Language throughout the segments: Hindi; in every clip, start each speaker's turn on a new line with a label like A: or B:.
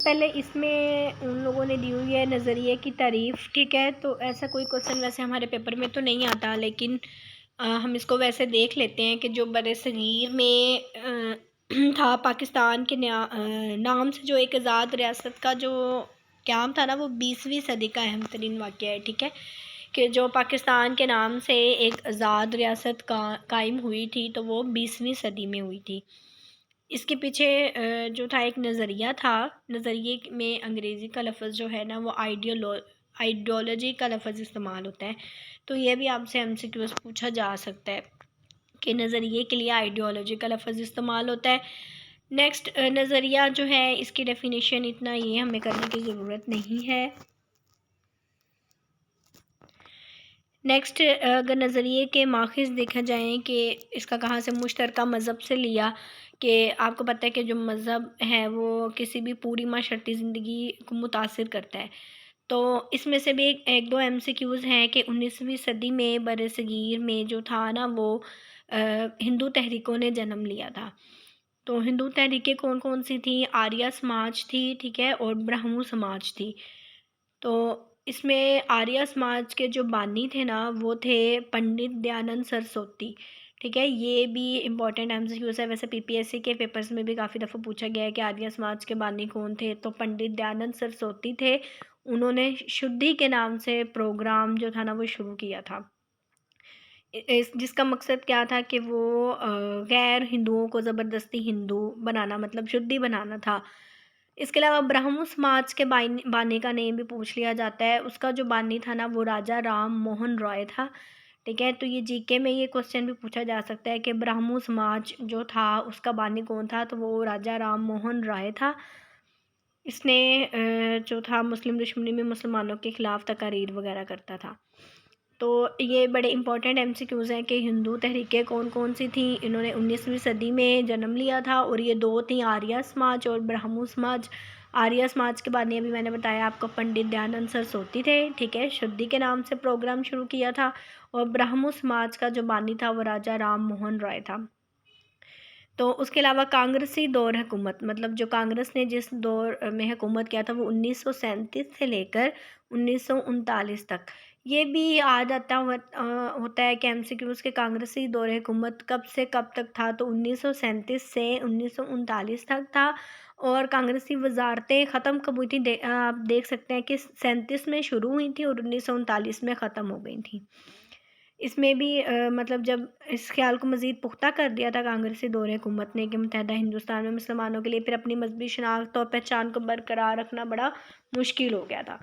A: पहले इसमें उन लोगों ने दी हुई है नज़रिए की तारीफ़, ठीक है। तो ऐसा कोई क्वेश्चन वैसे हमारे पेपर में तो नहीं आता, लेकिन हम इसको वैसे देख लेते हैं कि जो बरसगीर में था पाकिस्तान के नाम से जो एक आज़ाद रियासत का जो क़याम था ना, वो 20वीं सदी का अहम तरीन वाक़या है, ठीक है। कि जो पाकिस्तान के नाम से एक आज़ाद रियासत कायम हुई थी, तो वो 20वीं सदी में हुई थी। इसके पीछे जो था एक नज़रिया था, नज़रिए में अंग्रेज़ी का लफ्ज़ जो है ना, वो आइडियोलॉजी का लफ्ज़ इस्तेमाल होता है। तो ये भी आपसे एमसीक्यूज़ पूछा जा सकता है कि नज़रिए के लिए आइडियोलॉजी का लफ्ज़ इस्तेमाल होता है। नेक्स्ट, नज़रिया जो है इसकी डेफिनेशन इतना ये हमें करने की ज़रूरत नहीं है। नेक्स्ट, अगर नज़रिए के माखिज़ देखा जाए कि इसका कहाँ से मुश्तरका मज़हब से लिया, कि आपको पता है कि जो मज़हब है वो किसी भी पूरी माशरती ज़िंदगी को मुतासिर करता है। तो इसमें से भी एक दो एमसीक्यूज़ हैं कि 19वीं सदी में बरसगीर में जो था ना, वो हिंदू तहरीकों ने जन्म लिया था। तो हिंदू तहरीकें कौन कौन सी थी? आर्य समाज थी, ठीक है, और ब्राह्मण समाज थी। तो इसमें आर्य समाज के जो बानी थे ना, वो थे पंडित दयानंद सरस्वती, ठीक है। ये भी इम्पोर्टेंट एमसीक्यूज़ है, वैसे पीपीएससी के पेपर्स में भी काफ़ी दफ़ा पूछा गया है कि आर्य समाज के बानी कौन थे। तो पंडित दयानंद सरस्वती थे। उन्होंने शुद्धि के नाम से प्रोग्राम जो था ना, वो शुरू किया था। जिसका मकसद क्या था कि वो गैर हिंदुओं को ज़बरदस्ती हिंदू बनाना, मतलब शुद्धि बनाना था। इसके अलावा ब्राह्मण समाज के बानी का नेम भी पूछ लिया जाता है। उसका जो बानी था ना, वो राजा राम मोहन रॉय था, ठीक है। तो ये जीके में ये क्वेश्चन भी पूछा जा सकता है कि ब्राह्मण समाज जो था उसका बानी कौन था, तो वो राजा राम मोहन रॉय था। इसने जो था मुस्लिम दुश्मनी में मुसलमानों के ख़िलाफ़ तकारीर वगैरह करता था। तो ये बड़े इंपॉर्टेंट एमसीक्यूज़ हैं कि हिंदू तहरीकें कौन कौन सी थी। इन्होंने 19वीं सदी में जन्म लिया था, और ये दो थी, आर्य समाज और ब्राह्मण समाज। आर्य समाज के बारे में अभी मैंने बताया आपको, पंडित दयानंद सरस्वती थे, ठीक है, शुद्धि के नाम से प्रोग्राम शुरू किया था। और ब्राह्मण समाज का जो बानी था वो राजा राम मोहन रॉय था। तो उसके अलावा कांग्रेसी दौर हुकूमत, मतलब जो कांग्रेस ने जिस दौर में हुकूमत किया था, वो 1937 से लेकर 1939 तक। ये भी याद आता होता है कि एमसीक्यूज़ के कांग्रेसी दौर हुकूमत कब से कब तक था, तो 1937 से 1939 तक था। और कांग्रेसी वजारतें ख़त्म कब हुई थी, आप देख सकते हैं कि 37 में शुरू हुई थी और 1939 में ख़त्म हो गई थी। इसमें भी मतलब जब इस ख़्याल को मज़ीद पुख्ता कर दिया था कांग्रेसी दौर हुकूमत ने कि मुत्तहदा हिंदुस्तान में मुसलमानों के लिए फिर अपनी मजहबी शनाख्त और पहचान को बरकरार रखना बड़ा मुश्किल हो गया था।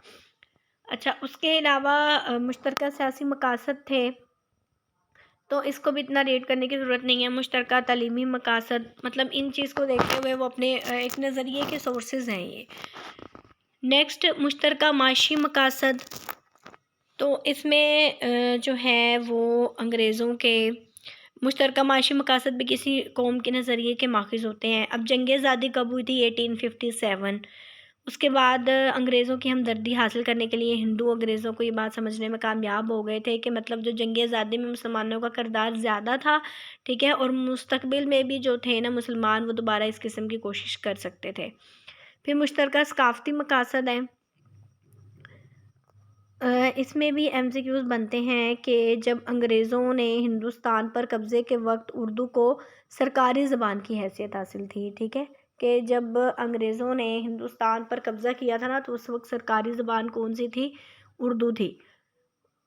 A: अच्छा, उसके अलावा मुश्तरका सियासी मकासद थे, तो इसको भी इतना रेट करने की ज़रूरत नहीं है। मुश्तरका तालीमी मकासद, मतलब इन चीज़ को देखते हुए वो अपने एक नज़रिए के सोर्सेज हैं ये। नेक्स्ट, मुश्तरका माशी मकासद। तो इसमें जो है वो अंग्रेज़ों के मुश्तरका माशी मकासद भी किसी कौम के नज़रिए के माखिज़ होते हैं। अब जंग आज़ादी कब हुई थी? 1857। उसके बाद अंग्रेज़ों की हमदर्दी हासिल करने के लिए हिंदू अंग्रेज़ों को ये बात समझने में कामयाब हो गए थे कि मतलब जो जंग आज़ादी में मुसलमानों का किरदार ज़्यादा था, ठीक है, और मुस्तकबिल में भी जो थे ना मुसलमान, वो दोबारा इस किस्म की कोशिश कर सकते थे। फिर मुश्तरका सकाफ़ती मकासद हैं। इसमें भी एमसीक्यूज़ बनते हैं कि जब अंग्रेज़ों ने हिंदुस्तान पर कब्ज़े के वक्त उर्दू को सरकारी ज़बान की हैसियत हासिल थी, ठीक है, कि जब अंग्रेज़ों ने हिंदुस्तान पर कब्ज़ा किया था ना, तो उस वक्त सरकारी ज़बान कौन सी थी? उर्दू थी।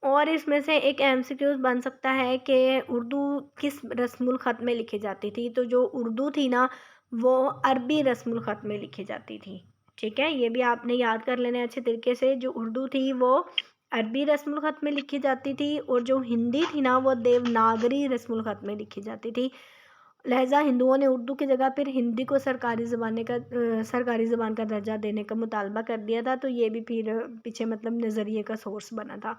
A: और इसमें से एक एमसीक्यूज़ बन सकता है कि उर्दू किस रस्मुल ख़त में लिखी जाती थी? तो जो उर्दू थी ना, वो अरबी रस्मुल ख़त में लिखी जाती थी, ठीक है। ये भी आपने याद कर लेना है अच्छे तरीके से। जो उर्दू थी वो अरबी रस्मुल ख़त में लिखी जाती थी, और जो हिंदी थी ना, वो देवनागरी रस्मुल ख़त में लिखी जाती थी। लिहाजा हिंदुओं ने उर्दू की जगह फिर हिंदी को सरकारी ज़बान का दर्जा देने का मुतालबा कर दिया था। तो ये भी फिर पीछे मतलब नज़रिए का सोर्स बना था।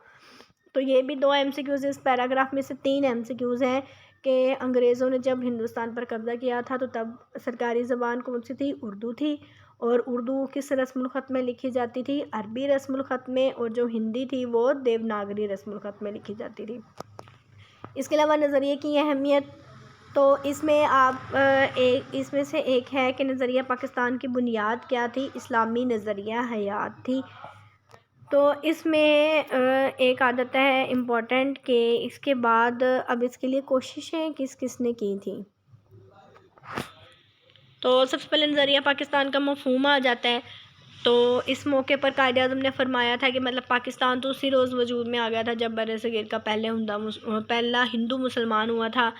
A: तो ये भी दो एमसीक्यूज़ इस पैराग्राफ में से, तीन एमसीक्यूज़ हैं कि अंग्रेज़ों ने जब हिंदुस्तान पर कब्ज़ा किया था, तो तब सरकारी ज़बान कौन सी थी? उर्दू थी। और उर्दू किस रस्मुल ख़त में लिखी जाती थी? अरबी रस्मुल ख़त में। और जो हिंदी थी वो देवनागरी रस्मुल ख़त में लिखी जाती थी। इसके अलावा नज़रिए की अहमियत, तो इसमें इसमें से एक है कि नज़रिया पाकिस्तान की बुनियाद क्या थी, इस्लामी नज़रिया हयात थी। तो इसमें एक आदत है इम्पोर्टेंट कि इसके बाद अब इसके लिए कोशिशें किस किस ने की थी। तो सबसे पहले नज़रिया पाकिस्तान का मफ़हूम आ जाता है। तो इस मौके पर कायद-ए-आज़म ने फरमाया था कि मतलब पाकिस्तान तो उसी रोज़ वजूद में आ गया था जब बर-ए-सग़ीर का पहला हिंदू मुसलमान हुआ था।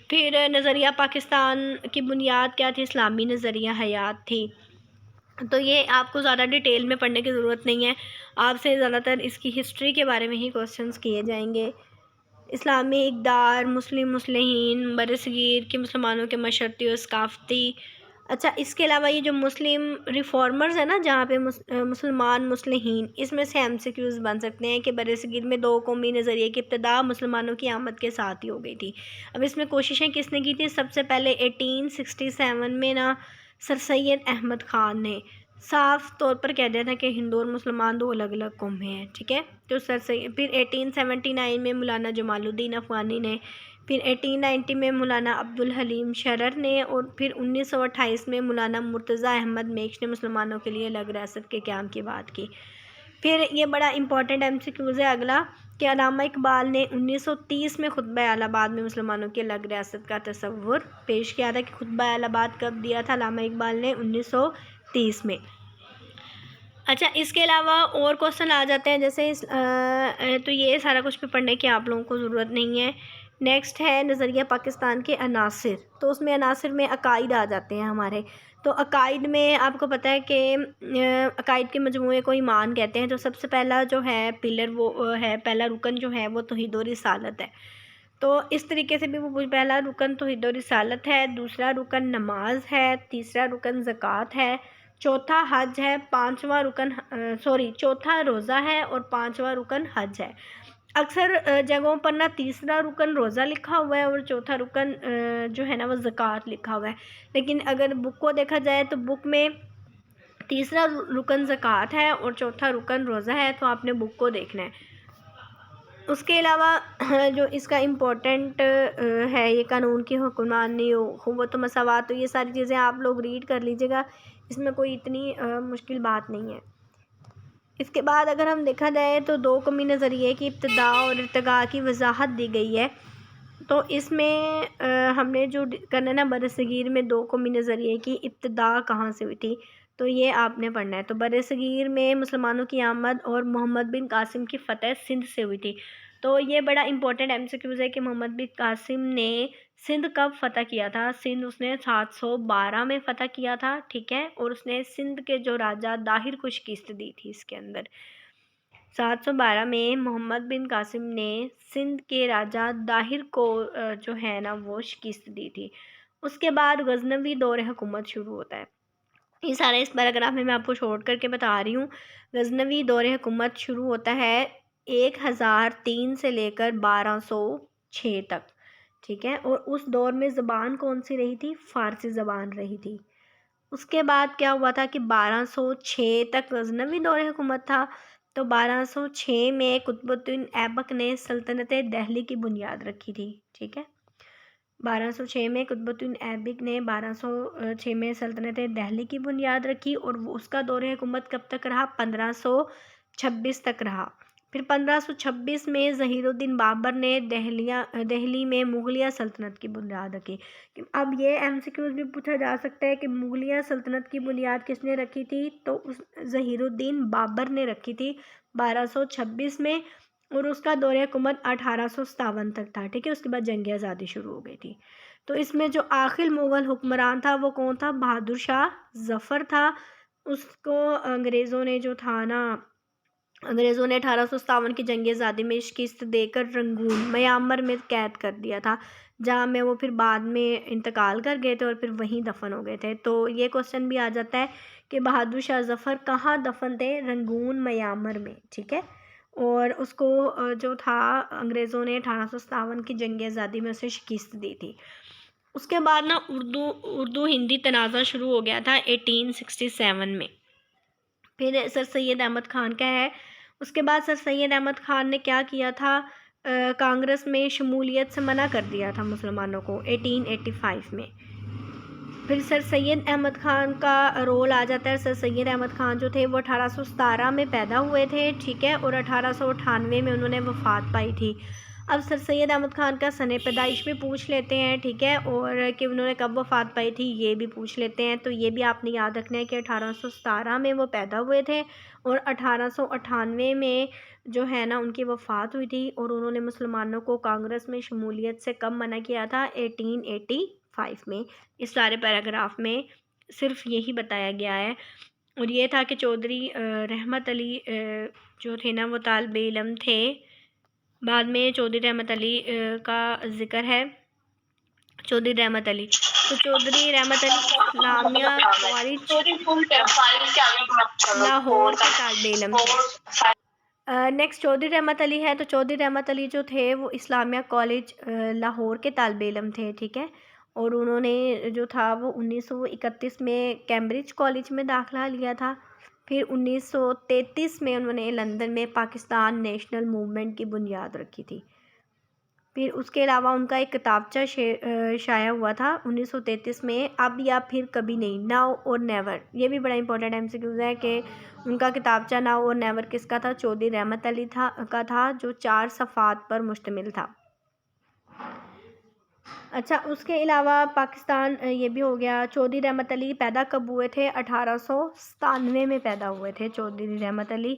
A: फिर नज़रिया पाकिस्तान की बुनियाद क्या थी, इस्लामी नज़रिया हयात थी। तो ये आपको ज़्यादा डिटेल में पढ़ने की ज़रूरत नहीं है, आपसे ज़्यादातर इसकी हिस्ट्री के बारे में ही क्वेश्चंस किए जाएंगे। इस्लामी इक़दार, मुस्लिम मुस्लिहीन, बर-ए-सग़ीर के मुसलमानों के मशरती और सक़ाफ़ती। अच्छा, इसके अलावा ये जो मुस्लिम रिफॉर्मर्स है ना, जहाँ पे मुसलमान मुस्लिहीन, इसमें से एमसीक्यूज़ बन सकते हैं कि बर-ए-सग़ीर में दो कौमी नज़रिए की इब्तिदा मुसलमानों की आमद के साथ ही हो गई थी। अब इसमें कोशिशें किसने की थी? सबसे पहले 1867 में ना सर सैयद अहमद ख़ान ने साफ़ तौर पर कह दिया था कि हिंदू और मुसलमान दो अलग अलग कौमें हैं, ठीक है। तो फिर 1879 में मौलाना जमालुद्दीन अफ़गानी ने, फिर 1890 में मौलाना अब्दुल हलीम शरर ने, और फिर 1928 में मौलाना मुर्तज़ा अहमद मेक्श ने मुसलमानों के लिए अलग रियासत के क़याम की बात की। फिर ये बड़ा इंपॉर्टेंट एमसीक्यूज़ है अगला कि अल्लामा इकबाल ने 1930 में खुतबा अलाहाबाद में मुसलमानों की अलग रियासत का तसव्वुर पेश किया था। कि खुतबा अलाहाबाद कब दिया था अल्लामा इकबाल ने? 1930 में। अच्छा, इसके अलावा और क्वेश्चन आ जाते हैं जैसे तो ये सारा कुछ भी पढ़ने की आप लोगों को ज़रूरत नहीं है। नेक्स्ट है नज़रिया पाकिस्तान के अनासिर। तो उसमें अनासिर में अकाइद आ जाते हैं हमारे। तो अकाइद में आपको पता है कि अकाइद के मजमूए को ईमान कहते हैं। तो सबसे पहला जो है पिलर वो है, पहला रुकन जो है वो तौहीद और रिसालत है। तो इस तरीके से भी वो पहला रुकन तौहीद और रिसालत है, दूसरा रुकन नमाज है, तीसरा रुकन ज़कात है, चौथा हज है, चौथा रोज़ा है और पाँचवा रुकन हज है। अक्सर जगहों पर ना तीसरा रुकन रोज़ा लिखा हुआ है और चौथा रुकन जो है ना वो ज़कात लिखा हुआ है। लेकिन अगर बुक को देखा जाए तो बुक में तीसरा रुकन ज़कात है और चौथा रुकन रोज़ा है, तो आपने बुक को देखना है। उसके अलावा जो इसका इम्पोर्टेंट है ये कानून की हुक्मरानी, क़ुव्वत व मसावात, तो ये सारी चीज़ें आप लोग रीड कर लीजिएगा, इसमें कोई इतनी मुश्किल बात नहीं है। इसके बाद अगर हम देखा जाए तो दो कौमी नज़रिए की इब्तिदा और इर्तिक़ा की वजाहत दी गई है। तो इसमें हमने जो करना है ना, बर-ए-सग़ीर में दो कौमी नज़रिए की इब्तिदा कहाँ से हुई थी, तो ये आपने पढ़ना है। तो बर-ए-सग़ीर में मुसलमानों की आमद और मोहम्मद बिन कासिम की फ़तह सिंध से हुई थी। तो ये बड़ा इंपॉर्टेंट एमसीक्यूज़ है कि मोहम्मद बिन कासिम ने सिंध कब फ़तह किया था? सिंध उसने 712 में फ़तह किया था, ठीक है। और उसने सिंध के जो राजा दाहिर को शिकस्त दी थी इसके अंदर। 712 में मोहम्मद बिन कासिम ने सिंध के राजा दाहिर को जो है ना वो शिकस्त दी थी। उसके बाद गज़नवी दौर हुकूमत शुरू होता है। ये सारा इस पैराग्राफ में मैं आपको शॉर्ट करके बता रही हूँ। गज़नवी दौर हुकूमत शुरू होता है 1003 से लेकर 1206 तक, ठीक है। और उस दौर में ज़बान कौन सी रही थी? फ़ारसी ज़बान रही थी। उसके बाद क्या हुआ था कि 1206 तक गज़नवी दौर हुकूमत था। तो 1206 में कुतुबुद्दीन ऐबक ने सल्तनत दिल्ली की बुनियाद रखी थी, ठीक है। 1206 में कुतुबुद्दीन ऐबक ने 1206 में सल्तनत दिल्ली की बुनियाद रखी और उसका दौर हुकूमत कब तक रहा? 1526 तक रहा। फिर 1526 में ज़हीरुद्दीन बाबर ने दिल्ली में मुग़लिया सल्तनत की बुनियाद रखी। अब ये एमसीक्यूज़ भी पूछा जा सकता है कि मुग़लिया सल्तनत की बुनियाद किसने रखी थी? तो उस ज़हीरुद्दीन बाबर ने रखी थी 1226 में, और उसका दौर हुकूमत 1857 तक था, ठीक है। उसके बाद जंग आज़ादी शुरू हो गई थी। तो इसमें जो आखिर मुग़ल हुक्मरान था वो कौन था? बहादुर शाह ज़फ़र था। उसको अंग्रेज़ों ने 1857 की जंग आज़ादी में शिकस्त देकर रंगून म्यांमार में कैद कर दिया था, जहाँ में वो फिर बाद में इंतकाल कर गए थे और फिर वहीं दफन हो गए थे। तो ये क्वेश्चन भी आ जाता है कि बहादुर शाह ज़फ़र कहाँ दफन थे? रंगून म्यांमार में, ठीक है। और उसको जो था अंग्रेज़ों ने 1857 की जंग आज़ादी में उसे शिकस्त दी थी। उसके बाद ना उर्दू हिंदी तनाज़ा शुरू हो गया था 1867 में। फिर सर सैयद अहमद ख़ान का है। उसके बाद सर सैयद अहमद ख़ान ने क्या किया था? कांग्रेस में शमूलियत से मना कर दिया था मुसलमानों को 1885 में। फिर सर सैयद अहमद ख़ान का रोल आ जाता है। सर सैयद अहमद ख़ान जो थे वो 1817 में पैदा हुए थे, ठीक है, और 1898 में उन्होंने वफ़ात पाई थी। अब सर सैयद अहमद ख़ान का सने पैदाइश भी पूछ लेते हैं, ठीक है, और कि उन्होंने कब वफ़ात पाई थी ये भी पूछ लेते हैं। तो ये भी आपने याद रखना है कि 1817 में वो पैदा हुए थे और 1898 में जो है ना उनकी वफ़ात हुई थी, और उन्होंने मुसलमानों को कांग्रेस में शमूलियत से कब मना किया था? 1885 में। इस सारे पैराग्राफ में सिर्फ यही बताया गया है। और ये था कि चौधरी रहमत अली जो थे ना वो तालिबे इल्म थे। बाद में चौधरी रहमत अली का ज़िक्र है। चौधरी रहमत अली, तो चौधरी रहमत अली इस्लामिया कॉलेज लाहौर के तालिबे इल्म थे। नेक्स्ट चौधरी रहमत अली है। तो चौधरी रहमत अली जो थे वो इस्लामिया कॉलेज लाहौर के तालिबे इल्म थे, ठीक है, और उन्होंने जो था वो 1931 में कैम्ब्रिज कॉलेज में दाखिला लिया था। फिर 1933 में उन्होंने लंदन में पाकिस्तान नेशनल मूवमेंट की बुनियाद रखी थी। फिर उसके अलावा उनका एक किताबचा शाया हुआ था 1933 में, अब या फिर कभी नहीं, नाउ और नेवर। ये भी बड़ा इंपॉर्टेंट एमसीक्यूज़ है कि उनका किताबचा नाउ और नेवर किसका था? चौधरी रहमत अली था, जो 4 सफ़ात पर मुश्तमिल था। अच्छा, उसके अलावा पाकिस्तान ये भी हो गया। चौधरी रहमत अली पैदा कब हुए थे? 1897 में पैदा हुए थे चौधरी रहमत अली,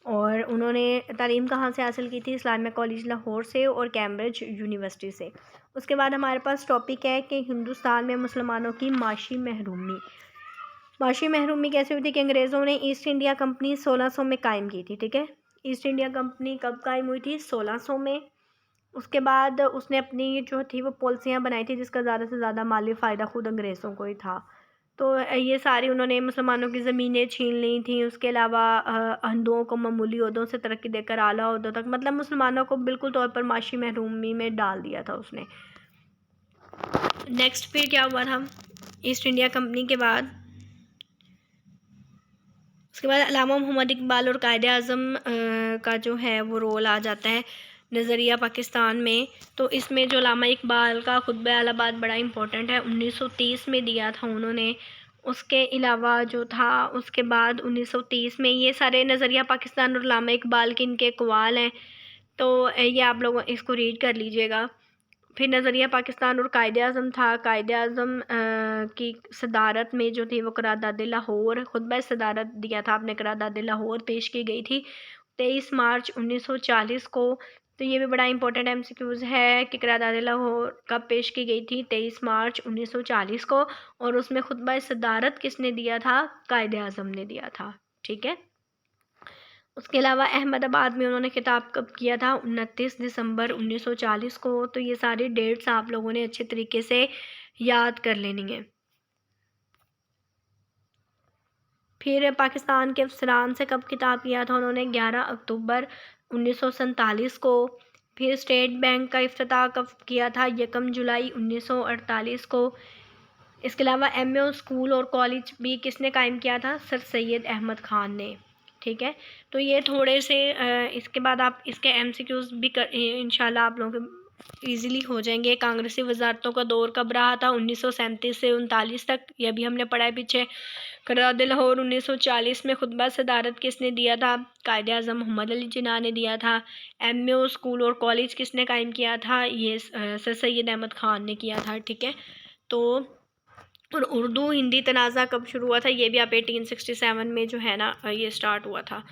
A: और उन्होंने तालीम कहाँ से हासिल की थी? इस्लामिया कॉलेज लाहौर से और कैम्ब्रिज यूनिवर्सिटी से। उसके बाद हमारे पास टॉपिक है कि हिंदुस्तान में मुसलमानों की माशी महरूमी। माशी महरूमी कैसे हुई थी? कि अंग्रेज़ों ने ईस्ट इंडिया कंपनी 1600 में कायम की थी, ठीक है। ईस्ट इंडिया कंपनी कब कायम हुई थी? 1600 में। उसके बाद उसने अपनी जो थी वो पॉलिसियाँ बनाई थी जिसका ज़्यादा से ज़्यादा माली फ़ायदा ख़ुद अंग्रेज़ों को ही था। तो ये सारी उन्होंने मुसलमानों की ज़मीनें छीन ली थी। उसके अलावा हिंदुओं को मामूली ओहदों से तरक्की देकर आला ओहदों तक, मतलब मुसलमानों को बिल्कुल तौर पर माशी महरूमी में डाल दिया था उसने। नेक्स्ट फिर क्या हुआ था ईस्ट इंडिया कंपनी के बाद? उसके बाद अल्लामा मोहम्मद इकबाल और कायदे आज़म का जो है वो रोल आ जाता है नज़रिया पाकिस्तान में। तो इसमें जो अल्लामा इकबाल का खुतबा अलाहाबाद बड़ा इंपॉर्टेंट है, 1930 में दिया था उन्होंने। उसके अलावा जो था उसके बाद 1930 में ये सारे नज़रिया पाकिस्तान और अल्लामा इकबाल के इनके अक़वाल हैं, तो ये आप लोग इसको रीड कर लीजिएगा। फिर नज़रिया पाकिस्तान और कायदे आज़म था। कायदे आज़म की सदारत में जो थी वो करारदाद लाहौर, खुतबा सदारत दिया था आपने, करारदाद लाहौर पेश की गई थी 23 मार्च 1940 को। तो ये भी बड़ा इंपॉर्टेंट एमसीक्यूज़ है कि करारदाद लाहौर कब पेश की गई थी? 23 मार्च 1940 को, और उसमें खुतबा सदारत किसने दिया था? कायदे आज़म ने दिया था, ठीक है। उसके अलावा अहमदाबाद में उन्होंने खिताब कब किया था? 29 दिसंबर 1940 को। तो ये सारी डेट्स आप लोगों ने अच्छे तरीके से याद कर लेनी है। फिर पाकिस्तान के अफसरान से कब खिताब किया था उन्होंने? 11 अक्टूबर 1947 को। फिर स्टेट बैंक का इफ्तिताह कब किया था? 1 जुलाई 1948 को। इसके अलावा एमए स्कूल और कॉलेज भी किसने कायम किया था? सर सैयद अहमद ख़ान ने, ठीक है। तो ये थोड़े से इसके बाद आप इसके एमसीक्यूज़ भी इंशाल्लाह आप लोगों के ईज़िली हो जाएंगे। कांग्रेसी वजारतों का दौर कब रहा था? 1937 से 39 तक, यह भी हमने पढ़ा है पीछे। करारदाद लाहौर 1940 में खुतबा सदारत किसने दिया था? कायदे आज़म मोहम्मद अली जिन्ना ने दिया था। एमए स्कूल और कॉलेज किसने कायम किया था? ये सर सैयद अहमद ख़ान ने किया था, ठीक है। तो और उर्दू हिंदी तनाज़ा कब शुरू हुआ था? ये भी आप 1867 में जो है ना ये स्टार्ट हुआ था।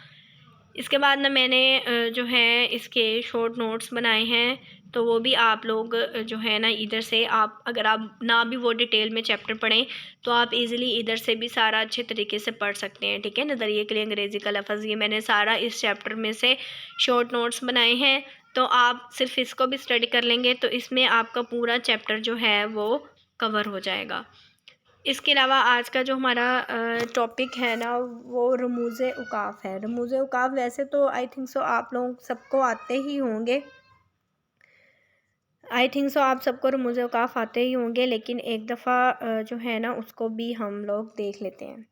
A: इसके बाद ना मैंने जो है इसके शॉर्ट नोट्स बनाए हैं, तो वो भी आप लोग जो है ना इधर से आप, अगर आप ना भी वो डिटेल में चैप्टर पढ़ें तो आप इजीली इधर से भी सारा अच्छे तरीके से पढ़ सकते हैं, ठीक है। नज़रिए के लिए अंग्रेज़ी का लफ्ज़, ये मैंने सारा इस चैप्टर में से शॉर्ट नोट्स बनाए हैं। तो आप सिर्फ इसको भी स्टडी कर लेंगे तो इसमें आपका पूरा चैप्टर जो है वो कवर हो जाएगा। इसके अलावा आज का जो हमारा टॉपिक है ना वो रमूज़े उकाफ़ है। रमूज़े उकाफ़ वैसे तो आई थिंक सो आप लोग सबको आते ही होंगे, आप सबको रमूज़े उकाफ़ आते ही होंगे, लेकिन एक दफ़ा जो है ना उसको भी हम लोग देख लेते हैं।